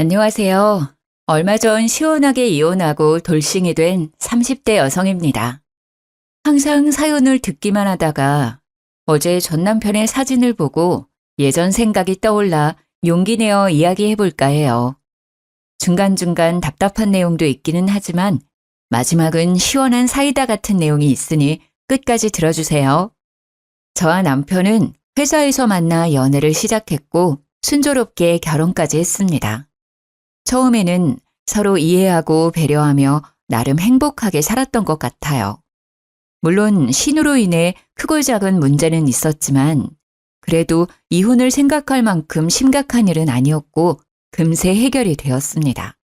안녕하세요. 얼마 전 시원하게 이혼하고 돌싱이 된 30대 여성입니다. 항상 사연을 듣기만 하다가 어제 전 남편의 사진을 보고 예전 생각이 떠올라 용기 내어 이야기해볼까 해요. 중간중간 답답한 내용도 있기는 하지만 마지막은 시원한 사이다 같은 내용이 있으니 끝까지 들어주세요. 저와 남편은 회사에서 만나 연애를 시작했고 순조롭게 결혼까지 했습니다. 처음에는 서로 이해하고 배려하며 나름 행복하게 살았던 것 같아요. 물론 신우로 인해 크고 작은 문제는 있었지만 그래도 이혼을 생각할 만큼 심각한 일은 아니었고 금세 해결이 되었습니다.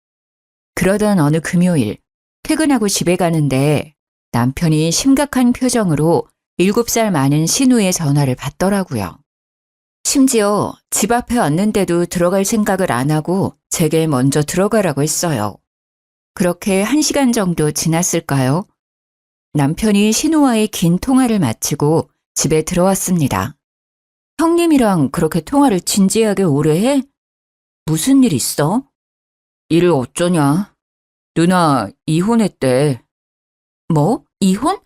그러던 어느 금요일 퇴근하고 집에 가는데 남편이 심각한 표정으로 7살 많은 신우의 전화를 받더라고요. 심지어 집 앞에 왔는데도 들어갈 생각을 안 하고 제게 먼저 들어가라고 했어요. 그렇게 1시간 정도 지났을까요? 남편이 신우와의 긴 통화를 마치고 집에 들어왔습니다. 형님이랑 그렇게 통화를 진지하게 오래 해? 무슨 일 있어? 일을 어쩌냐? 누나 이혼했대. 뭐? 이혼?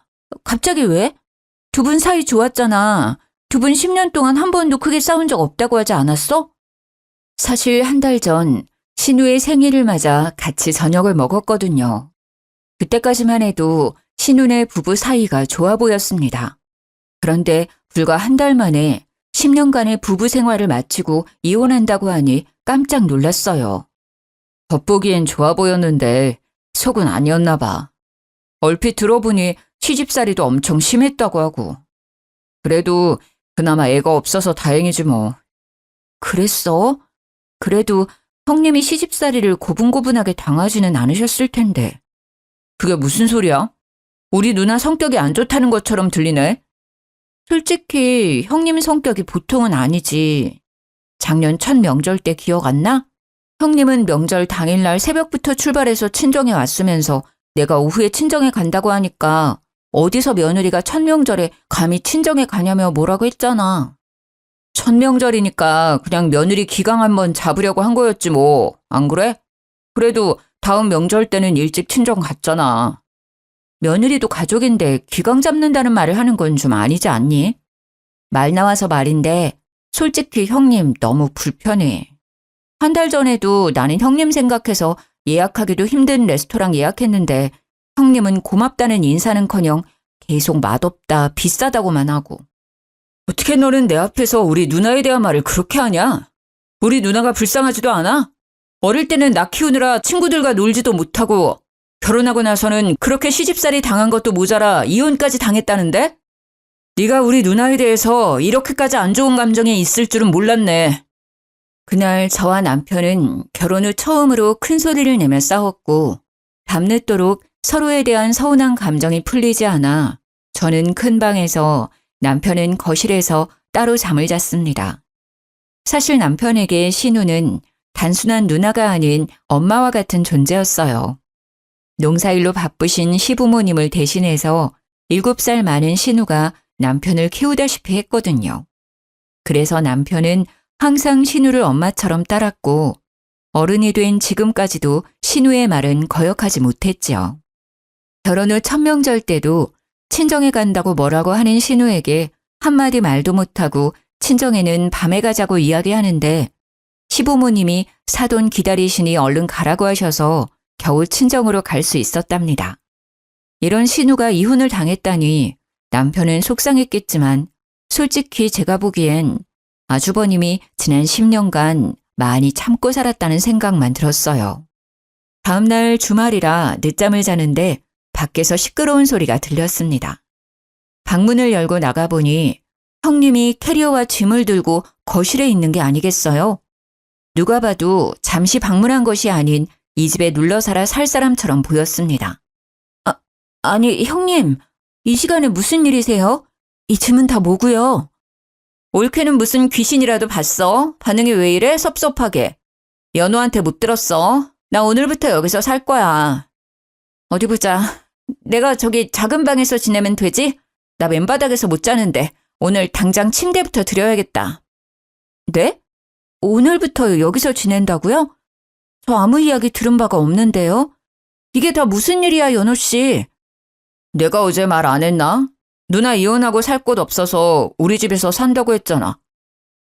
갑자기 왜? 두 분 사이 좋았잖아. 두 분 10년 동안 한 번도 크게 싸운 적 없다고 하지 않았어? 사실 한 달 전 신우의 생일을 맞아 같이 저녁을 먹었거든요. 그때까지만 해도 신우네 부부 사이가 좋아 보였습니다. 그런데 불과 한 달 만에 10년간의 부부 생활을 마치고 이혼한다고 하니 깜짝 놀랐어요. 겉보기엔 좋아 보였는데 속은 아니었나 봐. 얼핏 들어보니 시집살이도 엄청 심했다고 하고. 그래도 그나마 애가 없어서 다행이지 뭐. 그랬어? 그래도 형님이 시집살이를 고분고분하게 당하지는 않으셨을 텐데. 그게 무슨 소리야? 우리 누나 성격이 안 좋다는 것처럼 들리네. 솔직히 형님 성격이 보통은 아니지. 작년 첫 명절 때 기억 안 나? 형님은 명절 당일날 새벽부터 출발해서 친정에 왔으면서 내가 오후에 친정에 간다고 하니까 어디서 며느리가 첫 명절에 감히 친정에 가냐며 뭐라고 했잖아. 첫 명절이니까 그냥 며느리 기강 한번 잡으려고 한 거였지 뭐. 안 그래? 그래도 다음 명절 때는 일찍 친정 갔잖아. 며느리도 가족인데 기강 잡는다는 말을 하는 건 좀 아니지 않니? 말 나와서 말인데 솔직히 형님 너무 불편해. 한 달 전에도 나는 형님 생각해서 예약하기도 힘든 레스토랑 예약했는데 형님은 고맙다는 인사는커녕 계속 맛없다, 비싸다고만 하고. 어떻게 너는 내 앞에서 우리 누나에 대한 말을 그렇게 하냐? 우리 누나가 불쌍하지도 않아? 어릴 때는 나 키우느라 친구들과 놀지도 못하고 결혼하고 나서는 그렇게 시집살이 당한 것도 모자라 이혼까지 당했다는데? 네가 우리 누나에 대해서 이렇게까지 안 좋은 감정이 있을 줄은 몰랐네. 그날 저와 남편은 결혼 후 처음으로 큰 소리를 내며 싸웠고 밤늦도록 서로에 대한 서운한 감정이 풀리지 않아 저는 큰 방에서 남편은 거실에서 따로 잠을 잤습니다. 사실 남편에게 신우는 단순한 누나가 아닌 엄마와 같은 존재였어요. 농사일로 바쁘신 시부모님을 대신해서 7살 많은 신우가 남편을 키우다시피 했거든요. 그래서 남편은 항상 신우를 엄마처럼 따랐고 어른이 된 지금까지도 신우의 말은 거역하지 못했지요. 결혼 후 첫 명절 때도 친정에 간다고 뭐라고 하는 신우에게 한마디 말도 못하고 친정에는 밤에 가자고 이야기하는데 시부모님이 사돈 기다리시니 얼른 가라고 하셔서 겨우 친정으로 갈 수 있었답니다. 이런 신우가 이혼을 당했다니 남편은 속상했겠지만 솔직히 제가 보기엔 아주버님이 지난 10년간 많이 참고 살았다는 생각만 들었어요. 다음날 주말이라 늦잠을 자는데 밖에서 시끄러운 소리가 들렸습니다. 방문을 열고 나가보니 형님이 캐리어와 짐을 들고 거실에 있는 게 아니겠어요? 누가 봐도 잠시 방문한 것이 아닌 이 집에 눌러 살아 살 사람처럼 보였습니다. 아니 형님, 이 시간에 무슨 일이세요? 이 짐은 다 뭐고요? 올케는 무슨 귀신이라도 봤어? 반응이 왜 이래? 섭섭하게. 연호한테 못 들었어. 나 오늘부터 여기서 살 거야. 어디 보자. 내가 저기 작은 방에서 지내면 되지? 나 맨바닥에서 못 자는데 오늘 당장 침대부터 드려야겠다. 네? 오늘부터 여기서 지낸다고요? 저 아무 이야기 들은 바가 없는데요? 이게 다 무슨 일이야, 연호 씨? 내가 어제 말 안 했나? 누나 이혼하고 살 곳 없어서 우리 집에서 산다고 했잖아.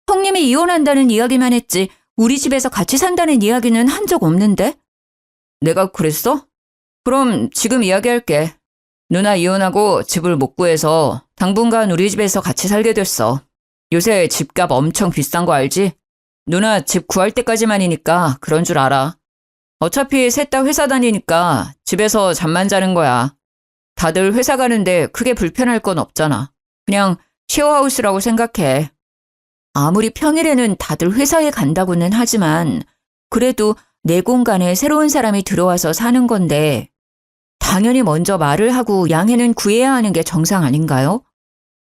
형님이 이혼한다는 이야기만 했지 우리 집에서 같이 산다는 이야기는 한 적 없는데? 내가 그랬어? 그럼 지금 이야기할게. 누나 이혼하고 집을 못 구해서 당분간 우리 집에서 같이 살게 됐어. 요새 집값 엄청 비싼 거 알지? 누나 집 구할 때까지만이니까 그런 줄 알아. 어차피 셋 다 회사 다니니까 집에서 잠만 자는 거야. 다들 회사 가는데 크게 불편할 건 없잖아. 그냥 쉐어하우스라고 생각해. 아무리 평일에는 다들 회사에 간다고는 하지만 그래도 내 공간에 새로운 사람이 들어와서 사는 건데 당연히 먼저 말을 하고 양해는 구해야 하는 게 정상 아닌가요?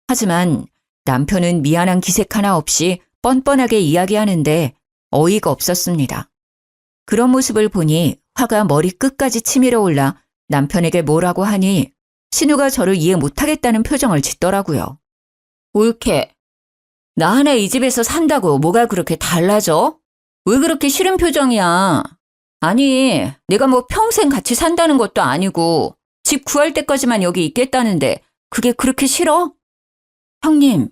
하지만 남편은 미안한 기색 하나 없이 뻔뻔하게 이야기하는데 어이가 없었습니다. 그런 모습을 보니 화가 머리 끝까지 치밀어 올라 남편에게 뭐라고 하니 신우가 저를 이해 못하겠다는 표정을 짓더라고요. 옳게. 나 하나 이 집에서 산다고 뭐가 그렇게 달라져? 왜 그렇게 싫은 표정이야? 아니, 내가 뭐 평생 같이 산다는 것도 아니고 집 구할 때까지만 여기 있겠다는데 그게 그렇게 싫어? 형님,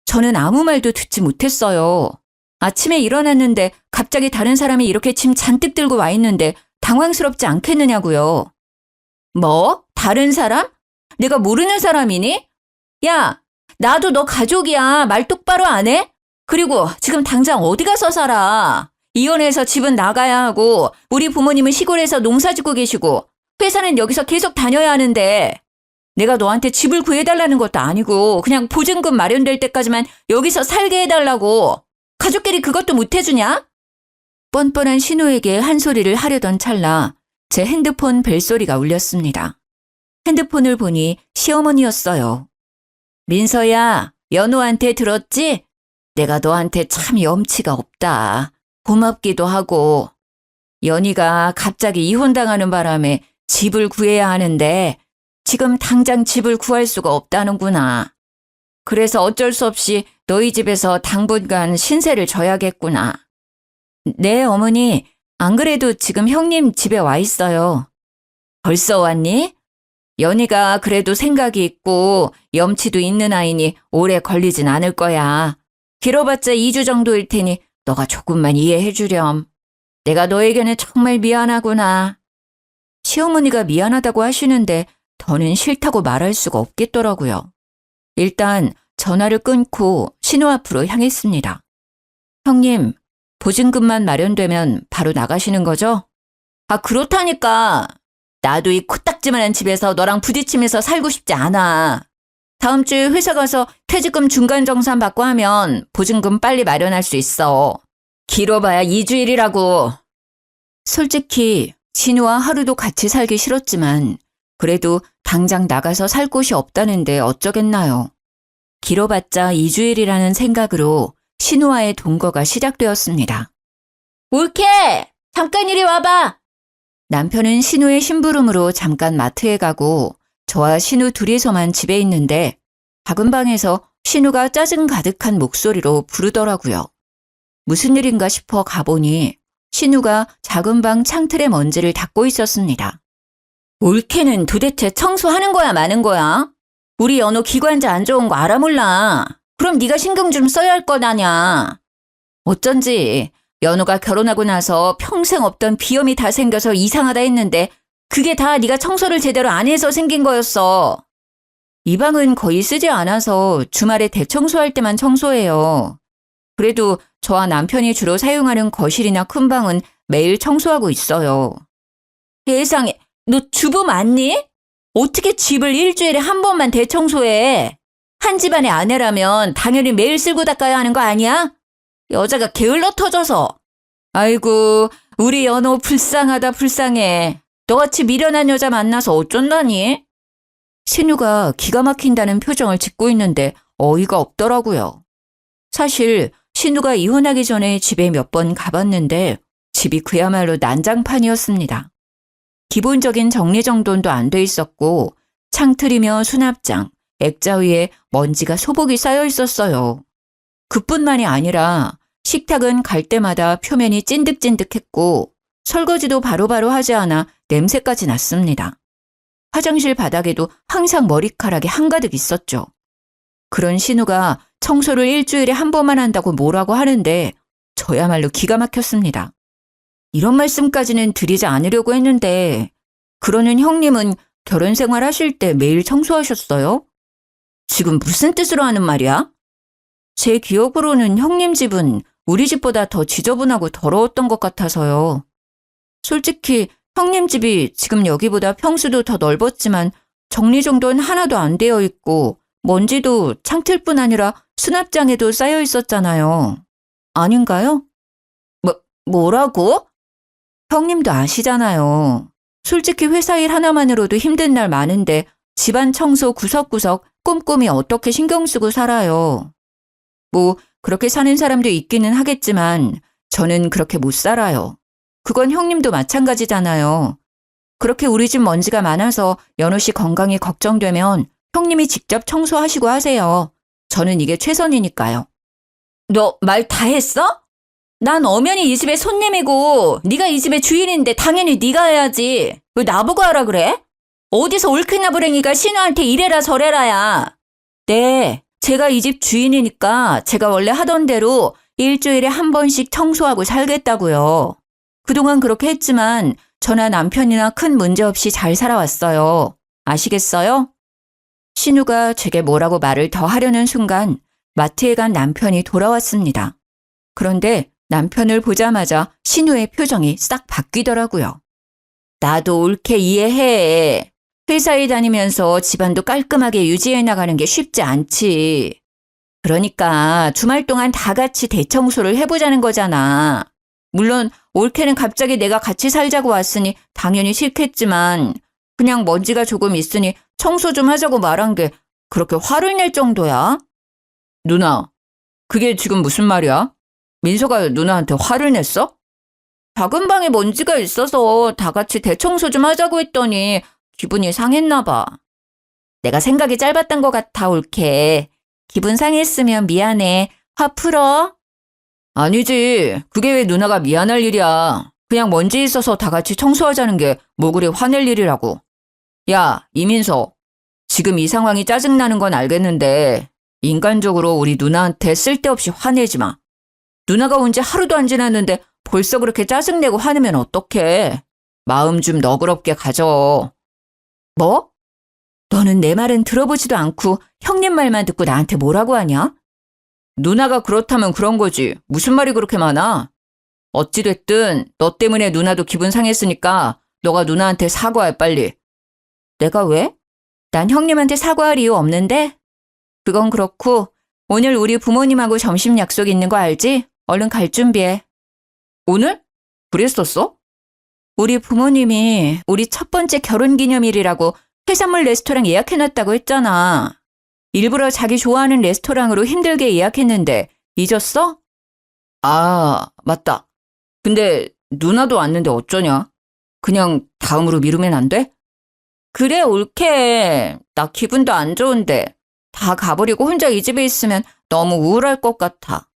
저는 아무 말도 듣지 못했어요. 아침에 일어났는데 갑자기 다른 사람이 이렇게 짐 잔뜩 들고 와 있는데 당황스럽지 않겠느냐고요. 뭐? 다른 사람? 내가 모르는 사람이니? 야, 나도 너 가족이야. 말 똑바로 안 해? 그리고 지금 당장 어디 가서 살아? 이혼해서 집은 나가야 하고 우리 부모님은 시골에서 농사 짓고 계시고 회사는 여기서 계속 다녀야 하는데 내가 너한테 집을 구해달라는 것도 아니고 그냥 보증금 마련될 때까지만 여기서 살게 해달라고. 가족끼리 그것도 못 해주냐? 뻔뻔한 신우에게 한 소리를 하려던 찰나 제 핸드폰 벨소리가 울렸습니다. 핸드폰을 보니 시어머니였어요. 민서야, 연우한테 들었지? 내가 너한테 참 염치가 없다. 고맙기도 하고. 연희가 갑자기 이혼당하는 바람에 집을 구해야 하는데 지금 당장 집을 구할 수가 없다는구나. 그래서 어쩔 수 없이 너희 집에서 당분간 신세를 져야겠구나. 네, 어머니. 안 그래도 지금 형님 집에 와 있어요. 벌써 왔니? 연희가 그래도 생각이 있고 염치도 있는 아이니 오래 걸리진 않을 거야. 길어봤자 2주 정도일 테니 너가 조금만 이해해 주렴. 내가 너에게는 정말 미안하구나. 시어머니가 미안하다고 하시는데 더는 싫다고 말할 수가 없겠더라고요. 일단 전화를 끊고 신우 앞으로 향했습니다. 형님, 보증금만 마련되면 바로 나가시는 거죠? 아, 그렇다니까. 나도 이 코딱지만한 집에서 너랑 부딪히면서 살고 싶지 않아. 다음 주에 회사 가서 퇴직금 중간 정산 받고 하면 보증금 빨리 마련할 수 있어. 길어봐야 2주일이라고. 솔직히 신우와 하루도 같이 살기 싫었지만 그래도 당장 나가서 살 곳이 없다는데 어쩌겠나요. 길어봤자 2주일이라는 생각으로 신우와의 동거가 시작되었습니다. 옳게! 잠깐 이리 와봐! 남편은 신우의 심부름으로 잠깐 마트에 가고 저와 신우 둘이서만 집에 있는데 작은 방에서 신우가 짜증 가득한 목소리로 부르더라고요. 무슨 일인가 싶어 가보니 신우가 작은 방 창틀의 먼지를 닦고 있었습니다. 옳게는 도대체 청소하는 거야 마는 거야? 우리 연호 기관지 안 좋은 거 알아 몰라. 그럼 네가 신경 좀 써야 할 것 아냐. 어쩐지 연호가 결혼하고 나서 평생 없던 비염이 다 생겨서 이상하다 했는데 그게 다 네가 청소를 제대로 안 해서 생긴 거였어. 이 방은 거의 쓰지 않아서 주말에 대청소할 때만 청소해요. 그래도 저와 남편이 주로 사용하는 거실이나 큰 방은 매일 청소하고 있어요. 세상에, 너 주부 맞니? 어떻게 집을 일주일에 한 번만 대청소해? 한 집안의 아내라면 당연히 매일 쓸고 닦아야 하는 거 아니야? 여자가 게을러 터져서. 아이고, 우리 연호 불쌍하다 불쌍해. 너같이 미련한 여자 만나서 어쩐다니? 신우가 기가 막힌다는 표정을 짓고 있는데 어이가 없더라고요. 사실 신우가 이혼하기 전에 집에 몇 번 가봤는데 집이 그야말로 난장판이었습니다. 기본적인 정리정돈도 안 돼 있었고 창틀이며 수납장, 액자 위에 먼지가 소복이 쌓여 있었어요. 그뿐만이 아니라 식탁은 갈 때마다 표면이 찐득찐득했고 설거지도 바로바로 하지 않아 냄새까지 났습니다. 화장실 바닥에도 항상 머리카락이 한가득 있었죠. 그런 신우가 청소를 일주일에 한 번만 한다고 뭐라고 하는데 저야말로 기가 막혔습니다. 이런 말씀까지는 드리지 않으려고 했는데 그러는 형님은 결혼 생활 하실 때 매일 청소하셨어요? 지금 무슨 뜻으로 하는 말이야? 제 기억으로는 형님 집은 우리 집보다 더 지저분하고 더러웠던 것 같아서요. 솔직히 형님 집이 지금 여기보다 평수도 더 넓었지만 정리정돈 하나도 안 되어 있고 먼지도 창틀뿐 아니라 수납장에도 쌓여 있었잖아요. 아닌가요? 뭐라고? 형님도 아시잖아요. 솔직히 회사 일 하나만으로도 힘든 날 많은데 집안 청소 구석구석 꼼꼼히 어떻게 신경 쓰고 살아요. 뭐 그렇게 사는 사람도 있기는 하겠지만 저는 그렇게 못 살아요. 그건 형님도 마찬가지잖아요. 그렇게 우리 집 먼지가 많아서 연우 씨 건강이 걱정되면 형님이 직접 청소하시고 하세요. 저는 이게 최선이니까요. 너 말 다 했어? 난 엄연히 이 집의 손님이고 네가 이 집의 주인인데 당연히 네가 해야지. 왜 나보고 하라 그래? 어디서 올케나부랭이가 신우한테 이래라 저래라야. 네, 제가 이 집 주인이니까 제가 원래 하던 대로 일주일에 한 번씩 청소하고 살겠다고요. 그동안 그렇게 했지만 저나 남편이나 큰 문제 없이 잘 살아왔어요. 아시겠어요? 신우가 제게 뭐라고 말을 더 하려는 순간 마트에 간 남편이 돌아왔습니다. 그런데 남편을 보자마자 신우의 표정이 싹 바뀌더라고요. 나도 옳게 이해해. 회사에 다니면서 집안도 깔끔하게 유지해 나가는 게 쉽지 않지. 그러니까 주말 동안 다 같이 대청소를 해보자는 거잖아. 물론 올케는 갑자기 내가 같이 살자고 왔으니 당연히 싫겠지만 그냥 먼지가 조금 있으니 청소 좀 하자고 말한 게 그렇게 화를 낼 정도야? 누나, 그게 지금 무슨 말이야? 민서가 누나한테 화를 냈어? 작은 방에 먼지가 있어서 다 같이 대청소 좀 하자고 했더니 기분이 상했나 봐. 내가 생각이 짧았던 것 같아, 올케. 기분 상했으면 미안해. 화 풀어. 아니지. 그게 왜 누나가 미안할 일이야. 그냥 먼지 있어서 다 같이 청소하자는 게 뭐 그리 화낼 일이라고. 야, 이민서. 지금 이 상황이 짜증나는 건 알겠는데 인간적으로 우리 누나한테 쓸데없이 화내지 마. 누나가 온 지 하루도 안 지났는데 벌써 그렇게 짜증내고 화내면 어떡해. 마음 좀 너그럽게 가져. 뭐? 너는 내 말은 들어보지도 않고 형님 말만 듣고 나한테 뭐라고 하냐? 누나가 그렇다면 그런 거지. 무슨 말이 그렇게 많아? 어찌됐든 너 때문에 누나도 기분 상했으니까 너가 누나한테 사과해 빨리. 내가 왜? 난 형님한테 사과할 이유 없는데? 그건 그렇고 오늘 우리 부모님하고 점심 약속 있는 거 알지? 얼른 갈 준비해. 오늘? 그랬었어? 우리 부모님이 우리 첫 번째 결혼기념일이라고 해산물 레스토랑 예약해놨다고 했잖아. 일부러 자기 좋아하는 레스토랑으로 힘들게 예약했는데 잊었어? 아, 맞다. 근데 누나도 왔는데 어쩌냐? 그냥 다음으로 미루면 안 돼? 그래, 옳게. 나 기분도 안 좋은데 다 가버리고 혼자 이 집에 있으면 너무 우울할 것 같아.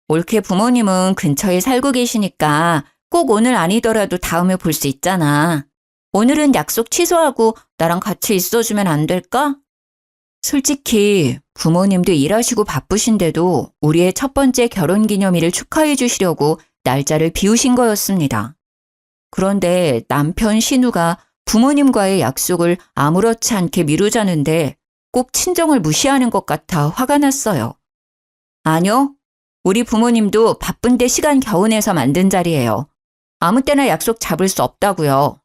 옳게 부모님은 근처에 살고 계시니까 꼭 오늘 아니더라도 다음에 볼 수 있잖아. 오늘은 약속 취소하고 나랑 같이 있어주면 안 될까? 솔직히 부모님도 일하시고 바쁘신데도 우리의 첫 번째 결혼기념일을 축하해 주시려고 날짜를 비우신 거였습니다. 그런데 남편 신우가 부모님과의 약속을 아무렇지 않게 미루자는데 꼭 친정을 무시하는 것 같아 화가 났어요. 아니요. 우리 부모님도 바쁜데 시간 겨우 내서 만든 자리예요. 아무 때나 약속 잡을 수 없다고요.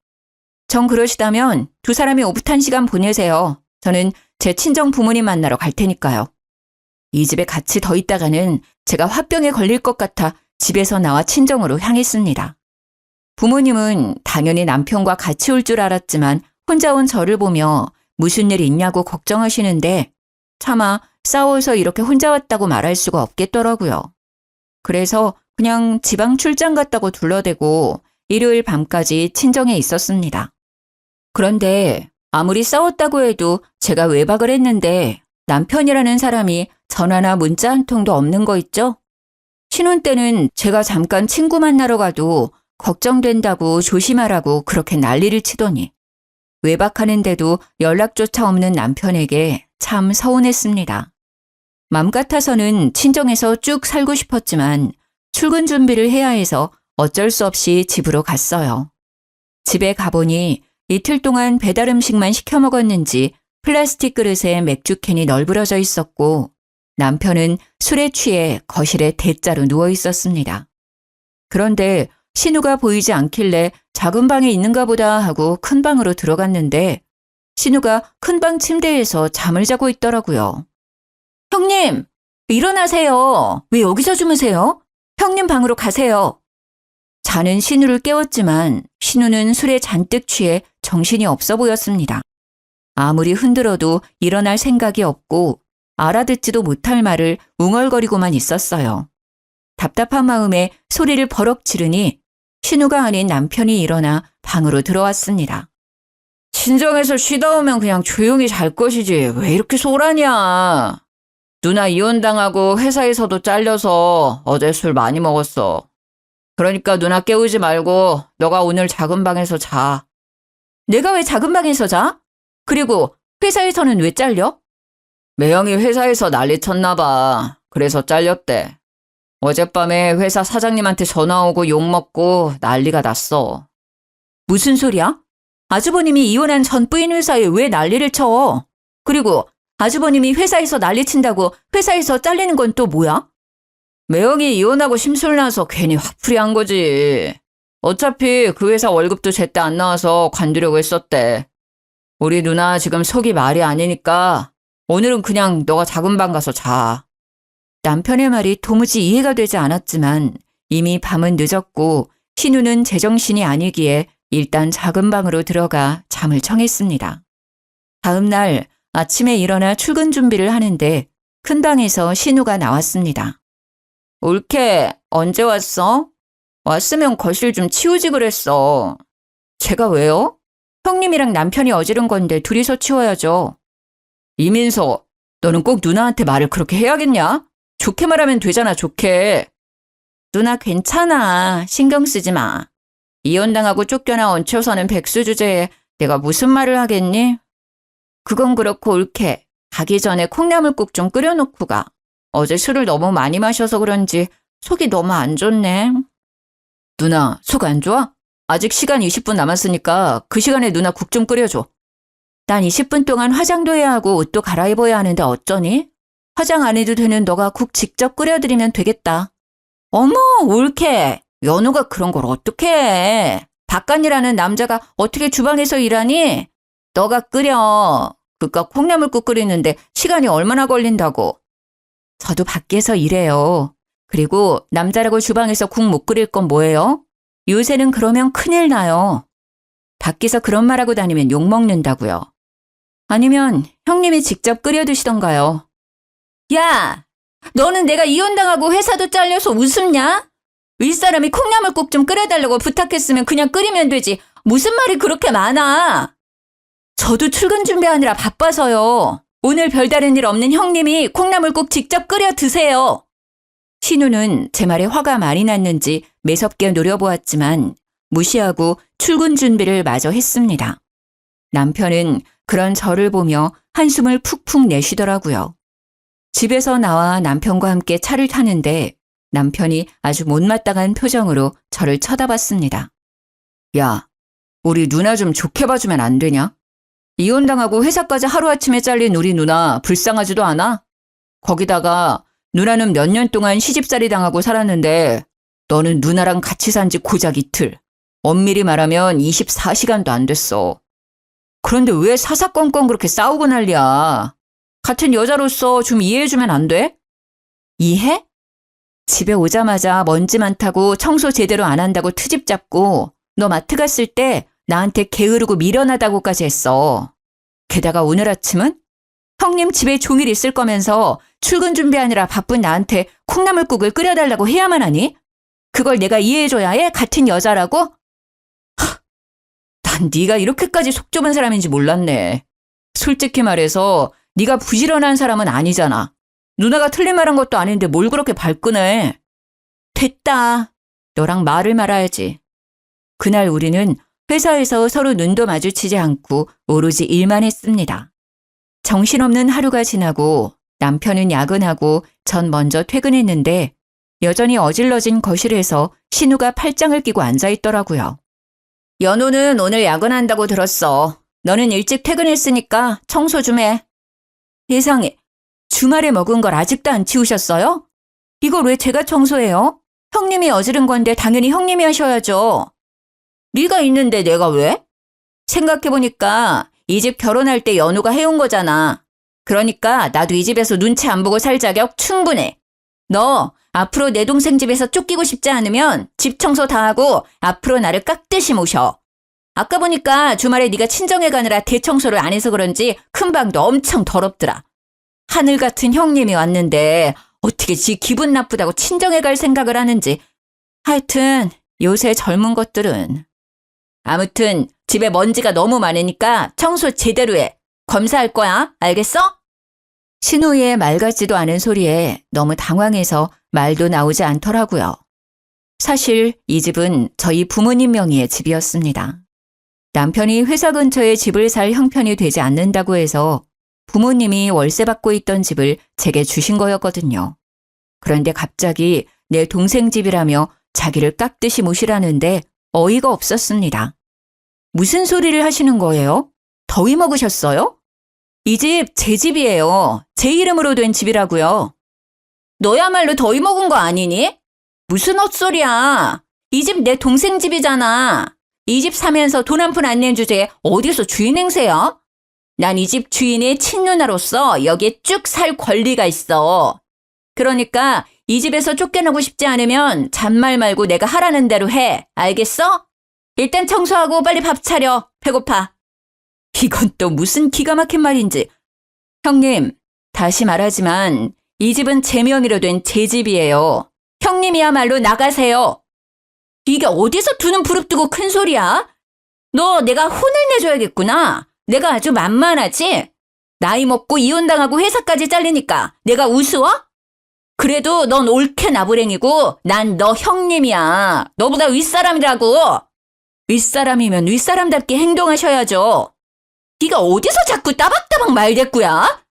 정 그러시다면 두 사람이 오붓한 시간 보내세요. 저는 제 친정 부모님 만나러 갈 테니까요. 이 집에 같이 더 있다가는 제가 화병에 걸릴 것 같아 집에서 나와 친정으로 향했습니다. 부모님은 당연히 남편과 같이 올 줄 알았지만 혼자 온 저를 보며 무슨 일 있냐고 걱정하시는데 차마 싸워서 이렇게 혼자 왔다고 말할 수가 없겠더라고요. 그래서 그냥 지방 출장 갔다고 둘러대고 일요일 밤까지 친정에 있었습니다. 그런데 아무리 싸웠다고 해도 제가 외박을 했는데 남편이라는 사람이 전화나 문자 한 통도 없는 거 있죠? 신혼 때는 제가 잠깐 친구 만나러 가도 걱정된다고 조심하라고 그렇게 난리를 치더니 외박하는데도 연락조차 없는 남편에게 참 서운했습니다. 맘 같아서는 친정에서 쭉 살고 싶었지만 출근 준비를 해야 해서 어쩔 수 없이 집으로 갔어요. 집에 가보니 이틀 동안 배달 음식만 시켜 먹었는지 플라스틱 그릇에 맥주캔이 널브러져 있었고 남편은 술에 취해 거실에 대자로 누워 있었습니다. 그런데 신우가 보이지 않길래 작은 방에 있는가 보다 하고 큰 방으로 들어갔는데 신우가 큰 방 침대에서 잠을 자고 있더라고요. 형님, 일어나세요. 왜 여기서 주무세요? 형님 방으로 가세요. 자는 신우를 깨웠지만 신우는 술에 잔뜩 취해 정신이 없어 보였습니다. 아무리 흔들어도 일어날 생각이 없고 알아듣지도 못할 말을 웅얼거리고만 있었어요. 답답한 마음에 소리를 버럭 지르니 신우가 아닌 남편이 일어나 방으로 들어왔습니다. 친정에서 쉬다 오면 그냥 조용히 잘 것이지 왜 이렇게 소란이야. 누나 이혼당하고 회사에서도 잘려서 어제 술 많이 먹었어. 그러니까 누나 깨우지 말고 너가 오늘 작은 방에서 자. 내가 왜 작은 방에서 자? 그리고 회사에서는 왜 잘려? 매형이 회사에서 난리 쳤나 봐. 그래서 잘렸대. 어젯밤에 회사 사장님한테 전화 오고 욕먹고 난리가 났어. 무슨 소리야? 아주버님이 이혼한 전 부인 회사에 왜 난리를 쳐? 그리고 아주버님이 회사에서 난리 친다고 회사에서 잘리는 건 또 뭐야? 매형이 이혼하고 심술나서 괜히 화풀이 한 거지. 어차피 그 회사 월급도 제때 안 나와서 관두려고 했었대. 우리 누나 지금 속이 말이 아니니까 오늘은 그냥 너가 작은 방 가서 자. 남편의 말이 도무지 이해가 되지 않았지만 이미 밤은 늦었고 신우는 제정신이 아니기에 일단 작은 방으로 들어가 잠을 청했습니다. 다음 날 아침에 일어나 출근 준비를 하는데 큰 방에서 신우가 나왔습니다. 올케, 언제 왔어? 왔으면 거실 좀 치우지 그랬어. 제가 왜요? 형님이랑 남편이 어지른 건데 둘이서 치워야죠. 이민서, 너는 꼭 누나한테 말을 그렇게 해야겠냐? 좋게 말하면 되잖아, 좋게. 누나 괜찮아. 신경 쓰지 마. 이혼당하고 쫓겨나 얹혀서는 백수 주제에 내가 무슨 말을 하겠니? 그건 그렇고 올케. 가기 전에 콩나물국 좀 끓여놓고 가. 어제 술을 너무 많이 마셔서 그런지 속이 너무 안 좋네. 누나, 속 안 좋아? 아직 시간 20분 남았으니까 그 시간에 누나 국 좀 끓여줘. 난 20분 동안 화장도 해야 하고 옷도 갈아입어야 하는데 어쩌니? 화장 안 해도 되는 너가 국 직접 끓여드리면 되겠다. 어머, 올케. 연우가 그런 걸 어떻게 해. 박간이라는 남자가 어떻게 주방에서 일하니? 너가 끓여. 그깟 콩나물국 끓이는데 시간이 얼마나 걸린다고. 저도 밖에서 일해요. 그리고 남자라고 주방에서 국 못 끓일 건 뭐예요? 요새는 그러면 큰일 나요. 밖에서 그런 말하고 다니면 욕먹는다고요. 아니면 형님이 직접 끓여 드시던가요. 야! 너는 내가 이혼당하고 회사도 잘려서 웃음냐? 윗사람이 콩나물국 좀 끓여달라고 부탁했으면 그냥 끓이면 되지. 무슨 말이 그렇게 많아? 저도 출근 준비하느라 바빠서요. 오늘 별다른 일 없는 형님이 콩나물국 직접 끓여 드세요. 신우는 제 말에 화가 많이 났는지 매섭게 노려보았지만 무시하고 출근 준비를 마저 했습니다. 남편은 그런 저를 보며 한숨을 푹푹 내쉬더라고요. 집에서 나와 남편과 함께 차를 타는데 남편이 아주 못마땅한 표정으로 저를 쳐다봤습니다. 야, 우리 누나 좀 좋게 봐주면 안 되냐? 이혼당하고 회사까지 하루아침에 잘린 우리 누나 불쌍하지도 않아? 거기다가 누나는 몇 년 동안 시집살이 당하고 살았는데 너는 누나랑 같이 산 지 고작 이틀. 엄밀히 말하면 24시간도 안 됐어. 그런데 왜 사사건건 그렇게 싸우고 난리야? 같은 여자로서 좀 이해해주면 안 돼? 이해? 집에 오자마자 먼지 많다고 청소 제대로 안 한다고 트집 잡고 너 마트 갔을 때 나한테 게으르고 미련하다고까지 했어. 게다가 오늘 아침은 형님 집에 종일 있을 거면서 출근 준비하느라 바쁜 나한테 콩나물국을 끓여달라고 해야만 하니? 그걸 내가 이해해줘야 해? 같은 여자라고? 난 네가 이렇게까지 속 좁은 사람인지 몰랐네. 솔직히 말해서 네가 부지런한 사람은 아니잖아. 누나가 틀린 말한 것도 아닌데 뭘 그렇게 발끈해. 됐다. 너랑 말을 말아야지. 그날 우리는 회사에서 서로 눈도 마주치지 않고 오로지 일만 했습니다. 정신없는 하루가 지나고 남편은 야근하고 전 먼저 퇴근했는데 여전히 어질러진 거실에서 신우가 팔짱을 끼고 앉아있더라고요. 연우는 오늘 야근한다고 들었어. 너는 일찍 퇴근했으니까 청소 좀 해. 세상에, 주말에 먹은 걸 아직도 안 치우셨어요? 이걸 왜 제가 청소해요? 형님이 어지른 건데 당연히 형님이 하셔야죠. 네가 있는데 내가 왜? 생각해보니까 이 집 결혼할 때 연우가 해온 거잖아. 그러니까 나도 이 집에서 눈치 안 보고 살 자격 충분해. 너 앞으로 내 동생 집에서 쫓기고 싶지 않으면 집 청소 다 하고 앞으로 나를 깍듯이 모셔. 아까 보니까 주말에 네가 친정에 가느라 대청소를 안 해서 그런지 큰 방도 엄청 더럽더라. 하늘 같은 형님이 왔는데 어떻게 지 기분 나쁘다고 친정에 갈 생각을 하는지. 하여튼 요새 젊은 것들은. 아무튼 집에 먼지가 너무 많으니까 청소 제대로 해. 검사할 거야. 알겠어? 신우이의 말 같지도 않은 소리에 너무 당황해서 말도 나오지 않더라고요. 사실 이 집은 저희 부모님 명의의 집이었습니다. 남편이 회사 근처에 집을 살 형편이 되지 않는다고 해서 부모님이 월세 받고 있던 집을 제게 주신 거였거든요. 그런데 갑자기 내 동생 집이라며 자기를 깍듯이 모시라는데 어이가 없었습니다. 무슨 소리를 하시는 거예요? 더위 먹으셨어요? 이 집 제 집이에요. 제 이름으로 된 집이라고요. 너야말로 더위 먹은 거 아니니? 무슨 헛소리야. 이 집 내 동생 집이잖아. 이 집 사면서 돈 한 푼 안 낸 주제에 어디서 주인 행세야? 난 이 집 주인의 친누나로서 여기에 쭉 살 권리가 있어. 그러니까 이 집에서 쫓겨나고 싶지 않으면 잔말 말고 내가 하라는 대로 해. 알겠어? 일단 청소하고 빨리 밥 차려. 배고파. 이건 또 무슨 기가 막힌 말인지. 형님, 다시 말하지만 이 집은 제 명의로 된 제 집이에요. 형님이야말로 나가세요. 이게 어디서 두 눈 부릅뜨고 큰 소리야? 너 내가 혼을 내줘야겠구나. 내가 아주 만만하지? 나이 먹고 이혼당하고 회사까지 잘리니까 내가 우스워? 그래도 넌 옳게 나부랭이고 난 너 형님이야. 너보다 윗사람이라고. 윗사람이면 윗사람답게 행동하셔야죠. 네가 어디서 자꾸 따박따박 말대꾸야?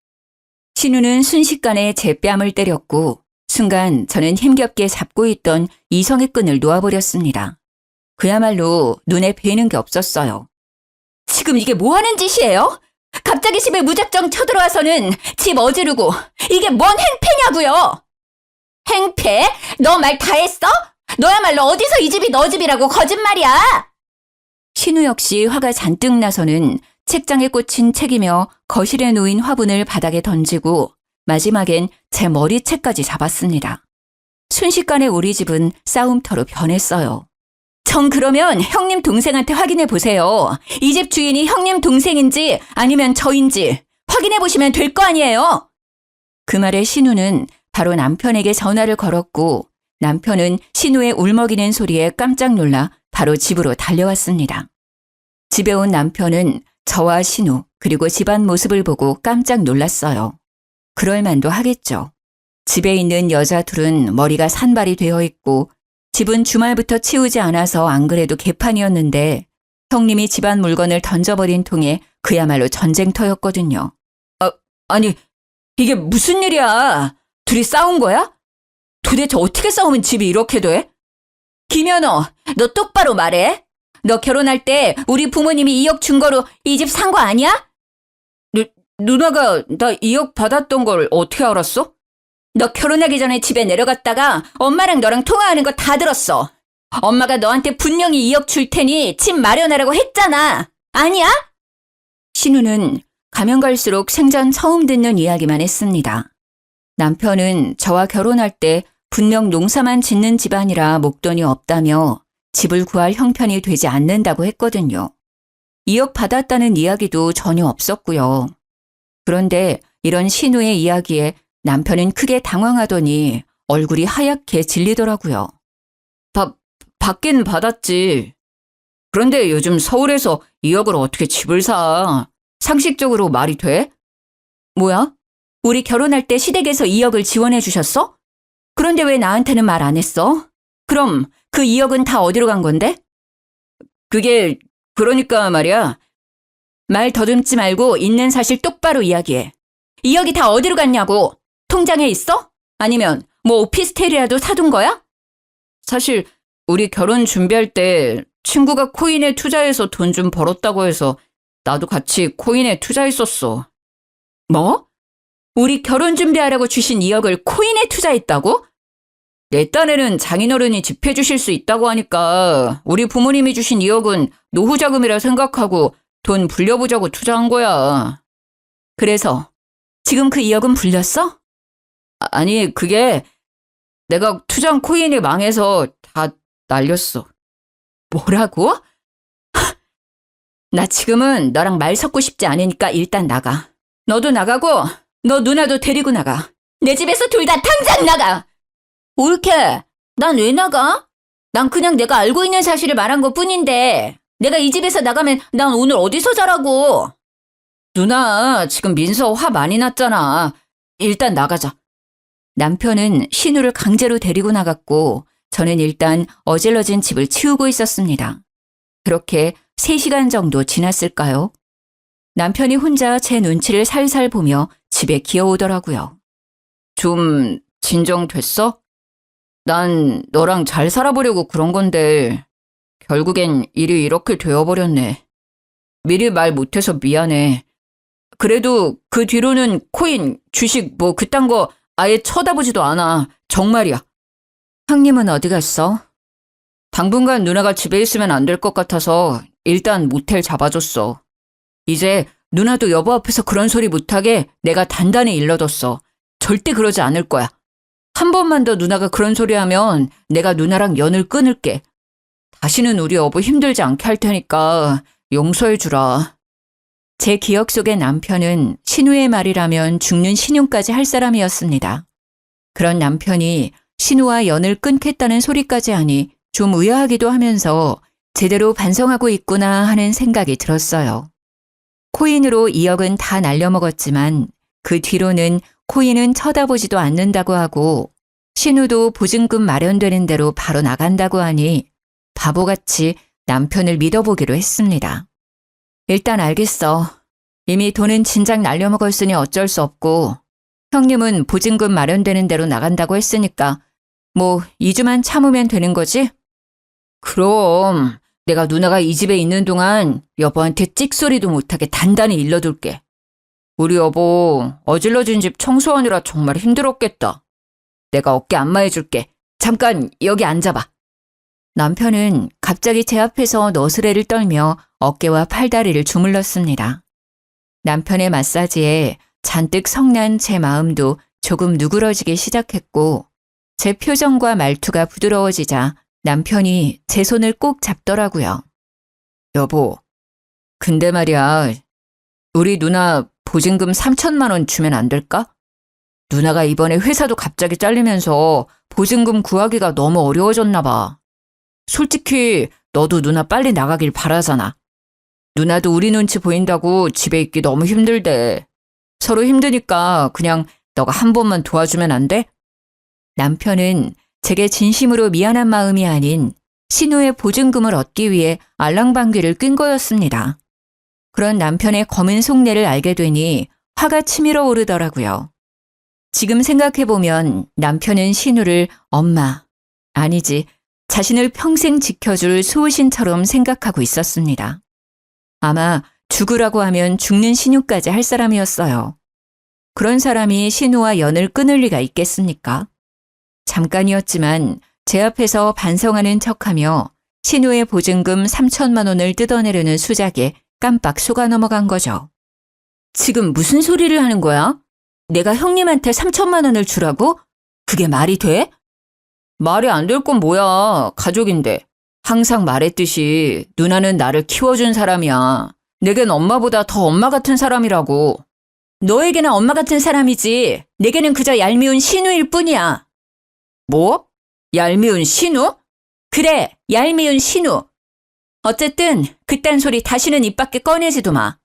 신우는 순식간에 제 뺨을 때렸고 순간 저는 힘겹게 잡고 있던 이성의 끈을 놓아버렸습니다. 그야말로 눈에 뵈는 게 없었어요. 지금 이게 뭐 하는 짓이에요? 갑자기 집에 무작정 쳐들어와서는 집 어지르고 이게 뭔 행패냐고요? 행패? 너 말 다 했어? 너야말로 어디서 이 집이 너 집이라고 거짓말이야? 신우 역시 화가 잔뜩 나서는 책장에 꽂힌 책이며 거실에 놓인 화분을 바닥에 던지고 마지막엔 제 머리채까지 잡았습니다. 순식간에 우리 집은 싸움터로 변했어요. 전 그러면 형님 동생한테 확인해 보세요. 이 집 주인이 형님 동생인지 아니면 저인지 확인해 보시면 될 거 아니에요. 그 말에 신우는 바로 남편에게 전화를 걸었고 남편은 신우의 울먹이는 소리에 깜짝 놀라 바로 집으로 달려왔습니다. 집에 온 남편은 저와 신우 그리고 집안 모습을 보고 깜짝 놀랐어요. 그럴 만도 하겠죠. 집에 있는 여자 둘은 머리가 산발이 되어 있고 집은 주말부터 치우지 않아서 안 그래도 개판이었는데 형님이 집안 물건을 던져버린 통에 그야말로 전쟁터였거든요. 아니 이게 무슨 일이야? 둘이 싸운 거야? 도대체 어떻게 싸우면 집이 이렇게 돼? 김연호, 너 똑바로 말해. 너 결혼할 때 우리 부모님이 2억 준 거로 이 집 산 거 아니야? 누나가 나 2억 받았던 걸 어떻게 알았어? 너 결혼하기 전에 집에 내려갔다가 엄마랑 너랑 통화하는 거 다 들었어. 엄마가 너한테 분명히 2억 줄 테니 집 마련하라고 했잖아. 아니야? 신우는 가면 갈수록 생전 처음 듣는 이야기만 했습니다. 남편은 저와 결혼할 때 분명 농사만 짓는 집안이라 목돈이 없다며 집을 구할 형편이 되지 않는다고 했거든요. 2억 받았다는 이야기도 전혀 없었고요. 그런데 이런 신우의 이야기에 남편은 크게 당황하더니 얼굴이 하얗게 질리더라고요. 받긴 받았지. 그런데 요즘 서울에서 2억으로 어떻게 집을 사? 상식적으로 말이 돼? 뭐야? 우리 결혼할 때 시댁에서 2억을 지원해 주셨어? 그런데 왜 나한테는 말 안 했어? 그럼 그 2억은 다 어디로 간 건데? 그게 그러니까 말이야. 말 더듬지 말고 있는 사실 똑바로 이야기해. 2억이 다 어디로 갔냐고. 통장에 있어? 아니면 뭐 오피스텔이라도 사둔 거야? 사실 우리 결혼 준비할 때 친구가 코인에 투자해서 돈 좀 벌었다고 해서 나도 같이 코인에 투자했었어. 뭐? 우리 결혼 준비하라고 주신 2억을 코인에 투자했다고? 내 딴에는 장인어른이 집 해주실 수 있다고 하니까 우리 부모님이 주신 2억은 노후 자금이라 생각하고 돈 불려보자고 투자한 거야. 그래서 지금 그 2억은 불렸어? 아니, 그게 내가 투자한 코인이 망해서 다 날렸어. 뭐라고? 나 지금은 너랑 말 섞고 싶지 않으니까 일단 나가. 너도 나가고 너 누나도 데리고 나가. 내 집에서 둘 다 당장 나가! 옳게. 난 왜 나가? 난 그냥 내가 알고 있는 사실을 말한 것 뿐인데 내가 이 집에서 나가면 난 오늘 어디서 자라고? 누나, 지금 민서 화 많이 났잖아. 일단 나가자. 남편은 신우를 강제로 데리고 나갔고 저는 일단 어질러진 집을 치우고 있었습니다. 그렇게 3시간 정도 지났을까요? 남편이 혼자 제 눈치를 살살 보며 집에 기어오더라고요. 좀 진정됐어? 난 너랑 잘 살아보려고 그런 건데 결국엔 일이 이렇게 되어버렸네. 미리 말 못해서 미안해. 그래도 그 뒤로는 코인, 주식 뭐 그딴 거 아예 쳐다보지도 않아. 정말이야. 형님은 어디 갔어? 당분간 누나가 집에 있으면 안 될 것 같아서 일단 모텔 잡아줬어. 이제 누나도 여보 앞에서 그런 소리 못하게 내가 단단히 일러뒀어. 절대 그러지 않을 거야. 한 번만 더 누나가 그런 소리 하면 내가 누나랑 연을 끊을게. 다시는 우리 여보 힘들지 않게 할 테니까 용서해 주라. 제 기억 속의 남편은 신우의 말이라면 죽는 신용까지 할 사람이었습니다. 그런 남편이 신우와 연을 끊겠다는 소리까지 하니 좀 의아하기도 하면서 제대로 반성하고 있구나 하는 생각이 들었어요. 코인으로 2억은 다 날려먹었지만 그 뒤로는 코인은 쳐다보지도 않는다고 하고 신우도 보증금 마련되는 대로 바로 나간다고 하니 바보같이 남편을 믿어보기로 했습니다. 일단 알겠어. 이미 돈은 진작 날려먹었으니 어쩔 수 없고 형님은 보증금 마련되는 대로 나간다고 했으니까 뭐 2주만 참으면 되는 거지? 그럼 내가 누나가 이 집에 있는 동안 여보한테 찍소리도 못하게 단단히 일러둘게. 우리 여보 어질러진 집 청소하느라 정말 힘들었겠다. 내가 어깨 안마해줄게. 잠깐 여기 앉아봐. 남편은 갑자기 제 앞에서 너스레를 떨며 어깨와 팔다리를 주물렀습니다. 남편의 마사지에 잔뜩 성난 제 마음도 조금 누그러지기 시작했고 제 표정과 말투가 부드러워지자 남편이 제 손을 꼭 잡더라고요. 여보, 근데 말이야, 우리 누나 보증금 3천만 원 주면 안 될까? 누나가 이번에 회사도 갑자기 잘리면서 보증금 구하기가 너무 어려워졌나 봐. 솔직히 너도 누나 빨리 나가길 바라잖아. 누나도 우리 눈치 보인다고 집에 있기 너무 힘들대. 서로 힘드니까 그냥 너가 한 번만 도와주면 안 돼? 남편은 제게 진심으로 미안한 마음이 아닌 신우의 보증금을 얻기 위해 알랑방귀를 낀 거였습니다. 그런 남편의 검은 속내를 알게 되니 화가 치밀어 오르더라고요. 지금 생각해보면 남편은 신우를 엄마, 아니지, 자신을 평생 지켜줄 수호신처럼 생각하고 있었습니다. 아마 죽으라고 하면 죽는 신우까지 할 사람이었어요. 그런 사람이 신우와 연을 끊을 리가 있겠습니까? 잠깐이었지만 제 앞에서 반성하는 척하며 신우의 보증금 3천만 원을 뜯어내려는 수작에 깜빡 속아 넘어간 거죠. 지금 무슨 소리를 하는 거야? 내가 형님한테 3천만 원을 주라고? 그게 말이 돼? 말이 안 될 건 뭐야. 가족인데. 항상 말했듯이 누나는 나를 키워준 사람이야. 내겐 엄마보다 더 엄마 같은 사람이라고. 너에게는 엄마 같은 사람이지. 내게는 그저 얄미운 신우일 뿐이야. 뭐? 얄미운 신우? 그래, 얄미운 신우. 어쨌든 그딴 소리 다시는 입 밖에 꺼내지도 마.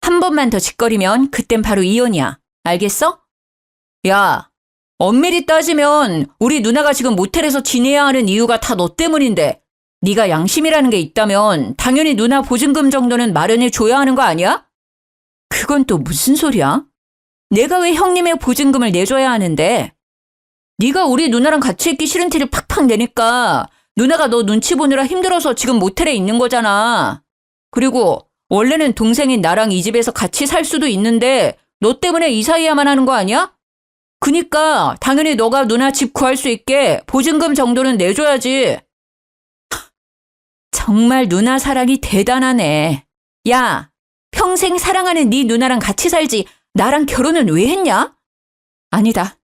한 번만 더 짓거리면 그땐 바로 이혼이야. 알겠어? 야, 엄밀히 따지면 우리 누나가 지금 모텔에서 지내야 하는 이유가 다 너 때문인데 네가 양심이라는 게 있다면 당연히 누나 보증금 정도는 마련해 줘야 하는 거 아니야? 그건 또 무슨 소리야? 내가 왜 형님의 보증금을 내줘야 하는데? 네가 우리 누나랑 같이 있기 싫은 티를 팍팍 내니까 누나가 너 눈치 보느라 힘들어서 지금 모텔에 있는 거잖아. 그리고 원래는 동생인 나랑 이 집에서 같이 살 수도 있는데 너 때문에 이사해야만 하는 거 아니야? 그니까 당연히 너가 누나 집 구할 수 있게 보증금 정도는 내줘야지. 정말 누나 사랑이 대단하네. 야, 평생 사랑하는 네 누나랑 같이 살지 나랑 결혼은 왜 했냐? 아니다.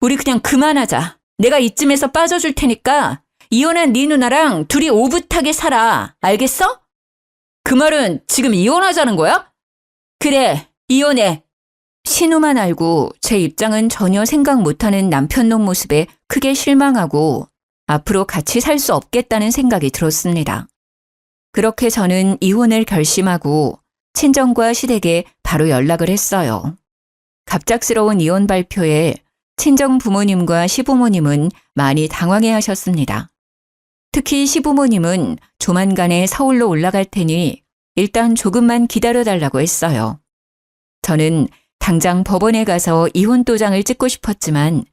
우리 그냥 그만하자. 내가 이쯤에서 빠져줄 테니까 이혼한 네 누나랑 둘이 오붓하게 살아. 알겠어? 그 말은 지금 이혼하자는 거야? 그래, 이혼해. 신우만 알고 제 입장은 전혀 생각 못하는 남편놈 모습에 크게 실망하고 앞으로 같이 살 수 없겠다는 생각이 들었습니다. 그렇게 저는 이혼을 결심하고 친정과 시댁에 바로 연락을 했어요. 갑작스러운 이혼 발표에 친정 부모님과 시부모님은 많이 당황해 하셨습니다. 특히 시부모님은 조만간에 서울로 올라갈 테니 일단 조금만 기다려달라고 했어요. 저는 당장 법원에 가서 이혼 도장을 찍고 싶었지만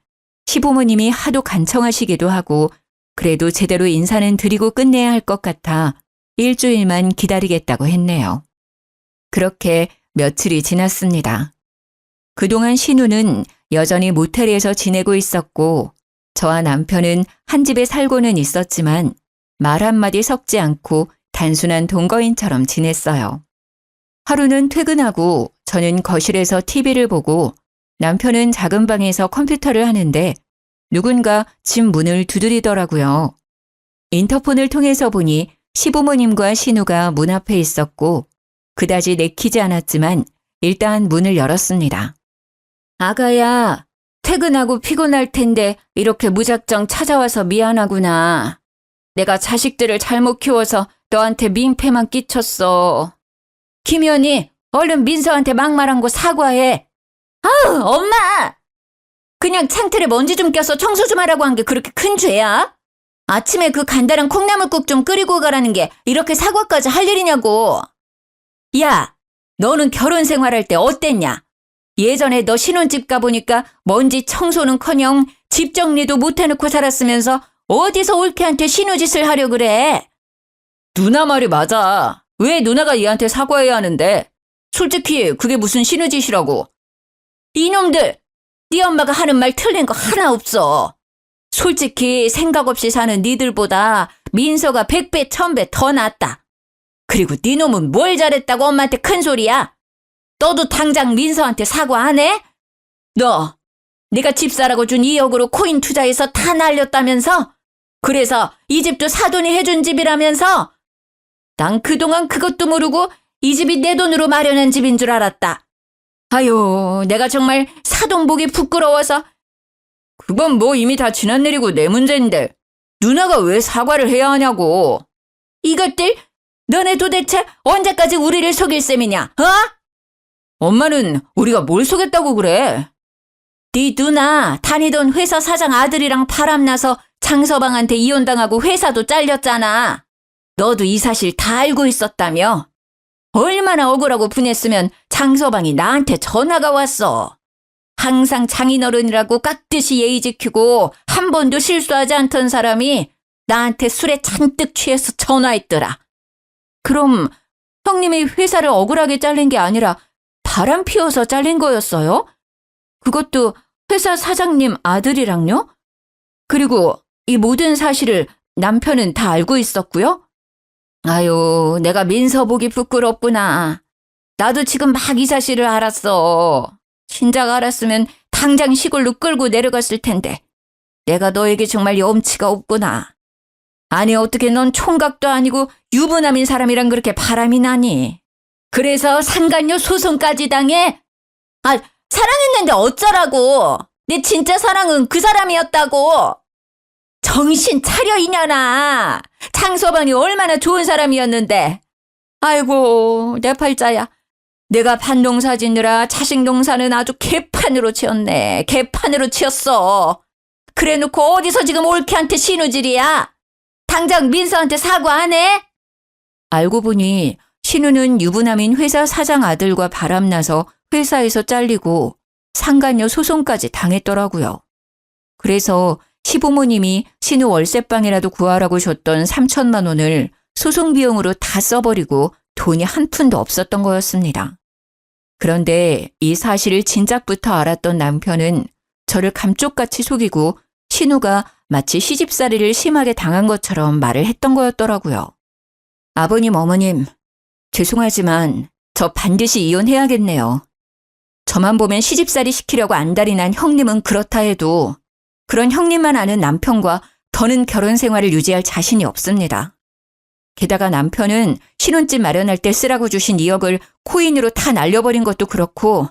시부모님이 하도 간청하시기도 하고 그래도 제대로 인사는 드리고 끝내야 할 것 같아 일주일만 기다리겠다고 했네요. 그렇게 며칠이 지났습니다. 그동안 신우는 여전히 모텔에서 지내고 있었고 저와 남편은 한 집에 살고는 있었지만 말 한마디 섞지 않고 단순한 동거인처럼 지냈어요. 하루는 퇴근하고 저는 거실에서 TV를 보고 남편은 작은 방에서 컴퓨터를 하는데 누군가 집 문을 두드리더라고요. 인터폰을 통해서 보니 시부모님과 신우가 문 앞에 있었고 그다지 내키지 않았지만 일단 문을 열었습니다. 아가야, 퇴근하고 피곤할 텐데 이렇게 무작정 찾아와서 미안하구나. 내가 자식들을 잘못 키워서 너한테 민폐만 끼쳤어. 김연희, 얼른 민서한테 막말한 거 사과해. 아우, 엄마! 그냥 창틀에 먼지 좀 껴서 청소 좀 하라고 한 게 그렇게 큰 죄야? 아침에 그 간단한 콩나물국 좀 끓이고 가라는 게 이렇게 사과까지 할 일이냐고. 야, 너는 결혼 생활할 때 어땠냐? 예전에 너 신혼집 가보니까 먼지 청소는커녕 집 정리도 못 해놓고 살았으면서 어디서 올케한테 신우짓을 하려 그래? 누나 말이 맞아. 왜 누나가 얘한테 사과해야 하는데? 솔직히 그게 무슨 신우짓이라고. 이놈들! 네 엄마가 하는 말 틀린 거 하나 없어. 솔직히 생각 없이 사는 니들보다 민서가 100배, 1000배 더 낫다. 그리고 네 놈은 뭘 잘했다고 엄마한테 큰 소리야? 너도 당장 민서한테 사과 안 해? 너, 네가 집 사라고 준 2억으로 코인 투자해서 다 날렸다면서? 그래서 이 집도 사돈이 해준 집이라면서? 난 그동안 그것도 모르고 이 집이 내 돈으로 마련한 집인 줄 알았다. 아유, 내가 정말 사돈 보기 부끄러워서. 그건 뭐 이미 다 지난 일이고 내 문제인데 누나가 왜 사과를 해야 하냐고. 이것들, 너네 도대체 언제까지 우리를 속일 셈이냐, 어? 엄마는 우리가 뭘 속였다고 그래? 네 누나 다니던 회사 사장 아들이랑 바람나서 장서방한테 이혼당하고 회사도 잘렸잖아. 너도 이 사실 다 알고 있었다며? 얼마나 억울하고 분했으면 장서방이 나한테 전화가 왔어. 항상 장인어른이라고 깍듯이 예의 지키고 한 번도 실수하지 않던 사람이 나한테 술에 잔뜩 취해서 전화했더라. 그럼 형님이 회사를 억울하게 잘린 게 아니라 바람 피워서 잘린 거였어요? 그것도 회사 사장님 아들이랑요? 그리고 이 모든 사실을 남편은 다 알고 있었고요? 아유, 내가 민서 보기 부끄럽구나. 나도 지금 막 이 사실을 알았어. 진작 알았으면 당장 시골로 끌고 내려갔을 텐데. 내가 너에게 정말 염치가 없구나. 아니, 어떻게 넌 총각도 아니고 유부남인 사람이랑 그렇게 바람이 나니? 그래서 상간녀 소송까지 당해? 아, 사랑했는데 어쩌라고. 내 진짜 사랑은 그 사람이었다고. 정신 차려 이년아. 장서방이 얼마나 좋은 사람이었는데. 아이고, 내 팔자야. 내가 반농사 짓느라 자식 농사는 아주 개판으로 치었네. 개판으로 치었어. 그래놓고 어디서 지금 올케한테 신우질이야? 당장 민서한테 사과 안 해? 알고 보니 신우는 유부남인 회사 사장 아들과 바람나서 회사에서 잘리고 상간녀 소송까지 당했더라고요. 그래서 시부모님이 신우 월세방이라도 구하라고 줬던 3천만 원을 소송 비용으로 다 써버리고 돈이 한 푼도 없었던 거였습니다. 그런데 이 사실을 진작부터 알았던 남편은 저를 감쪽같이 속이고 신우가 마치 시집살이를 심하게 당한 것처럼 말을 했던 거였더라고요. 아버님, 어머님, 죄송하지만 저 반드시 이혼해야겠네요. 저만 보면 시집살이 시키려고 안달이 난 형님은 그렇다 해도 그런 형님만 아는 남편과 더는 결혼 생활을 유지할 자신이 없습니다. 게다가 남편은 신혼집 마련할 때 쓰라고 주신 2억을 코인으로 다 날려버린 것도 그렇고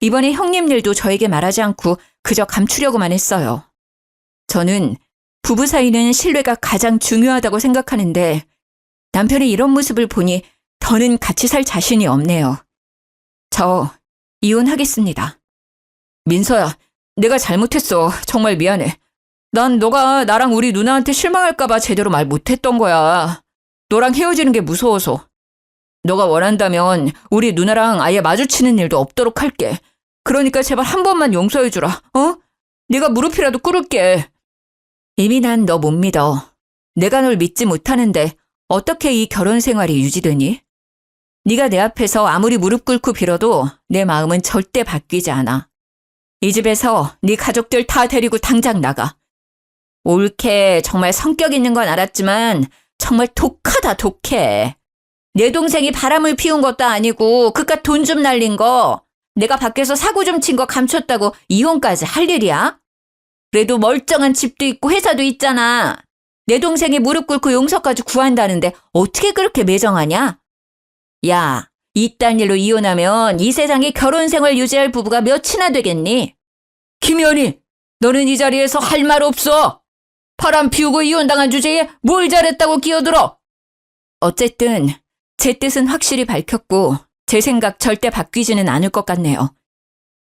이번에 형님 일도 저에게 말하지 않고 그저 감추려고만 했어요. 저는 부부 사이는 신뢰가 가장 중요하다고 생각하는데 남편의 이런 모습을 보니 더는 같이 살 자신이 없네요. 저 이혼하겠습니다. 민서야, 내가 잘못했어. 정말 미안해. 난 너가 나랑 우리 누나한테 실망할까봐 제대로 말 못했던 거야. 너랑 헤어지는 게 무서워서. 너가 원한다면 우리 누나랑 아예 마주치는 일도 없도록 할게. 그러니까 제발 한 번만 용서해주라. 어? 내가 무릎이라도 꿇을게. 이미 난 너 못 믿어. 내가 널 믿지 못하는데 어떻게 이 결혼 생활이 유지되니? 네가 내 앞에서 아무리 무릎 꿇고 빌어도 내 마음은 절대 바뀌지 않아. 이 집에서 네 가족들 다 데리고 당장 나가. 옳게 정말 성격 있는 건 알았지만 정말 독하다 독해. 내 동생이 바람을 피운 것도 아니고 그깟 돈 좀 날린 거 내가 밖에서 사고 좀 친 거 감췄다고 이혼까지 할 일이야? 그래도 멀쩡한 집도 있고 회사도 있잖아. 내 동생이 무릎 꿇고 용서까지 구한다는데 어떻게 그렇게 매정하냐? 야, 이딴 일로 이혼하면 이 세상에 결혼 생활 유지할 부부가 몇이나 되겠니? 김연희, 너는 이 자리에서 할 말 없어. 바람 피우고 이혼당한 주제에 뭘 잘했다고 끼어들어. 어쨌든 제 뜻은 확실히 밝혔고 제 생각 절대 바뀌지는 않을 것 같네요.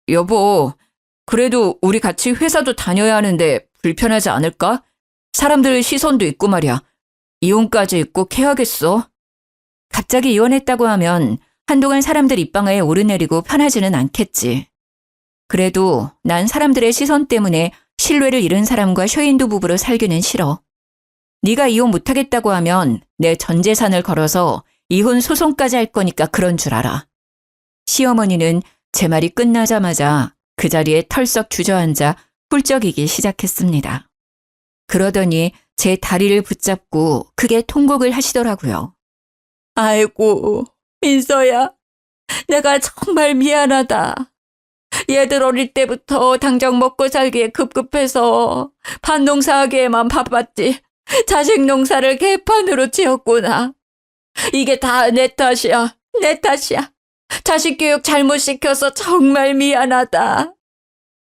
여보, 그래도 우리 같이 회사도 다녀야 하는데 불편하지 않을까? 사람들 시선도 있고 말이야. 이혼까지 꼭 해야겠어? 갑자기 이혼했다고 하면 한동안 사람들 입방아에 오르내리고 편하지는 않겠지. 그래도 난 사람들의 시선 때문에 신뢰를 잃은 사람과 쇼윈도 부부로 살기는 싫어. 네가 이혼 못하겠다고 하면 내 전 재산을 걸어서 이혼 소송까지 할 거니까 그런 줄 알아. 시어머니는 제 말이 끝나자마자 그 자리에 털썩 주저앉아 훌쩍이기 시작했습니다. 그러더니 제 다리를 붙잡고 크게 통곡을 하시더라고요. 아이고, 민서야, 내가 정말 미안하다. 얘들 어릴 때부터 당장 먹고 살기에 급급해서 밭농사하기에만 바빴지 자식 농사를 개판으로 지었구나. 이게 다 내 탓이야, 내 탓이야. 자식 교육 잘못 시켜서 정말 미안하다.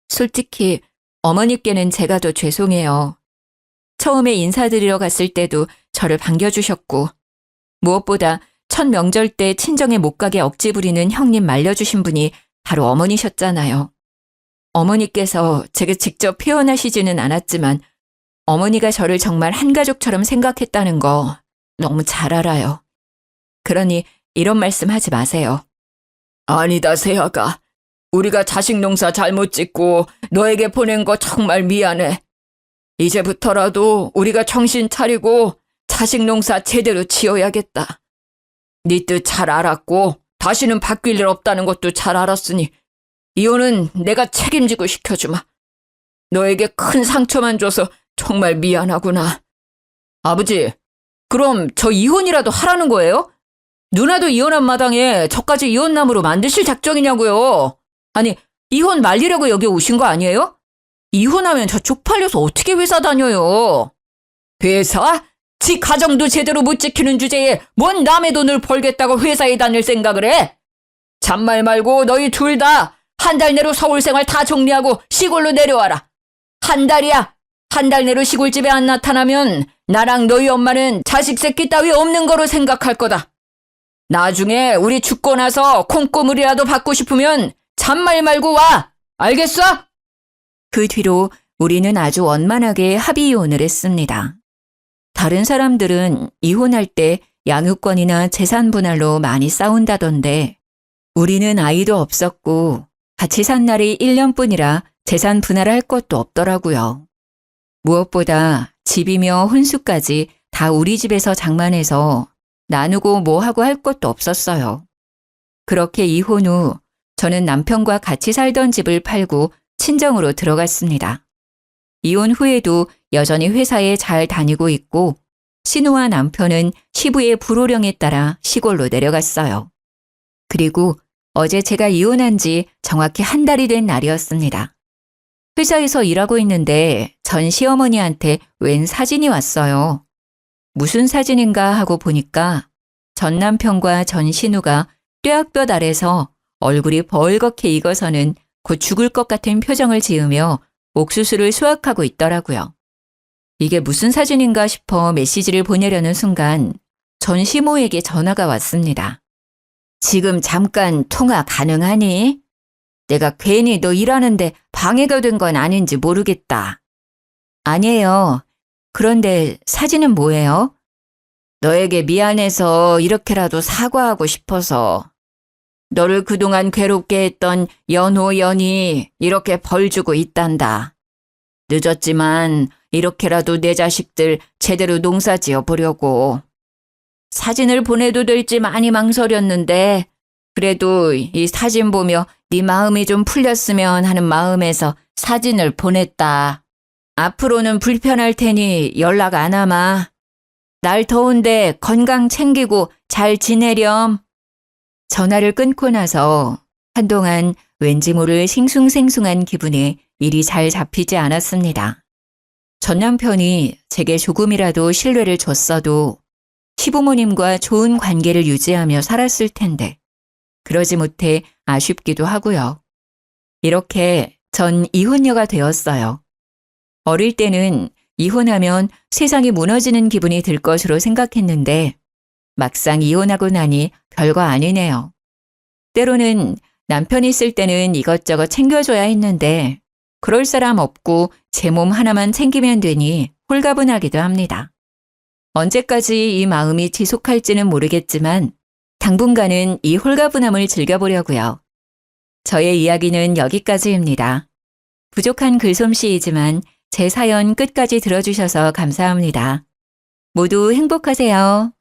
솔직히 어머니께는 제가 더 죄송해요. 처음에 인사드리러 갔을 때도 저를 반겨주셨고 무엇보다 첫 명절 때 친정에 못 가게 억지 부리는 형님 말려주신 분이 바로 어머니셨잖아요. 어머니께서 제게 직접 표현하시지는 않았지만 어머니가 저를 정말 한 가족처럼 생각했다는 거 너무 잘 알아요. 그러니 이런 말씀 하지 마세요. 아니다, 세아가. 우리가 자식 농사 잘못 짓고 너에게 보낸 거 정말 미안해. 이제부터라도 우리가 정신 차리고 자식 농사 제대로 지어야겠다. 네 뜻 잘 알았고 다시는 바뀔 일 없다는 것도 잘 알았으니 이혼은 내가 책임지고 시켜주마. 너에게 큰 상처만 줘서 정말 미안하구나. 아버지, 그럼 저 이혼이라도 하라는 거예요? 누나도 이혼한 마당에 저까지 이혼남으로 만드실 작정이냐고요. 아니, 이혼 말리려고 여기 오신 거 아니에요? 이혼하면 저 쪽팔려서 어떻게 회사 다녀요? 회사? 지 가정도 제대로 못 지키는 주제에 뭔 남의 돈을 벌겠다고 회사에 다닐 생각을 해? 잔말 말고 너희 둘 다 한 달 내로 서울 생활 다 정리하고 시골로 내려와라. 한 달이야. 한 달 내로 시골집에 안 나타나면 나랑 너희 엄마는 자식 새끼 따위 없는 거로 생각할 거다. 나중에 우리 죽고 나서 콩고물이라도 받고 싶으면 잔말 말고 와. 알겠어? 그 뒤로 우리는 아주 원만하게 합의 이혼을 했습니다. 다른 사람들은 이혼할 때 양육권이나 재산 분할로 많이 싸운다던데 우리는 아이도 없었고 같이 산 날이 1년뿐이라 재산 분할할 것도 없더라고요. 무엇보다 집이며 혼수까지 다 우리 집에서 장만해서 나누고 뭐하고 할 것도 없었어요. 그렇게 이혼 후 저는 남편과 같이 살던 집을 팔고 친정으로 들어갔습니다. 이혼 후에도 여전히 회사에 잘 다니고 있고 신우와 남편은 시부의 불호령에 따라 시골로 내려갔어요. 그리고 어제 제가 이혼한 지 정확히 한 달이 된 날이었습니다. 회사에서 일하고 있는데 전 시어머니한테 웬 사진이 왔어요. 무슨 사진인가 하고 보니까 전 남편과 전 신우가 뙤약볕 아래서 얼굴이 벌겋게 익어서는 곧 죽을 것 같은 표정을 지으며 옥수수를 수확하고 있더라고요. 이게 무슨 사진인가 싶어 메시지를 보내려는 순간 전 시모에게 전화가 왔습니다. 지금 잠깐 통화 가능하니? 내가 괜히 너 일하는데 방해가 된 건 아닌지 모르겠다. 아니에요. 그런데 사진은 뭐예요? 너에게 미안해서 이렇게라도 사과하고 싶어서. 너를 그동안 괴롭게 했던 연호 연이 이렇게 벌 주고 있단다. 늦었지만 이렇게라도 내 자식들 제대로 농사 지어 보려고. 사진을 보내도 될지 많이 망설였는데 그래도 이 사진 보며 네 마음이 좀 풀렸으면 하는 마음에서 사진을 보냈다. 앞으로는 불편할 테니 연락 안 하마. 날 더운데 건강 챙기고 잘 지내렴. 전화를 끊고 나서 한동안 왠지 모를 싱숭생숭한 기분에 일이 잘 잡히지 않았습니다. 전 남편이 제게 조금이라도 신뢰를 줬어도 시부모님과 좋은 관계를 유지하며 살았을 텐데 그러지 못해 아쉽기도 하고요. 이렇게 전 이혼녀가 되었어요. 어릴 때는 이혼하면 세상이 무너지는 기분이 들 것으로 생각했는데 막상 이혼하고 나니 별거 아니네요. 때로는 남편이 있을 때는 이것저것 챙겨줘야 했는데 그럴 사람 없고 제 몸 하나만 챙기면 되니 홀가분하기도 합니다. 언제까지 이 마음이 지속할지는 모르겠지만 당분간은 이 홀가분함을 즐겨보려고요. 저의 이야기는 여기까지입니다. 부족한 글솜씨이지만 제 사연 끝까지 들어주셔서 감사합니다. 모두 행복하세요.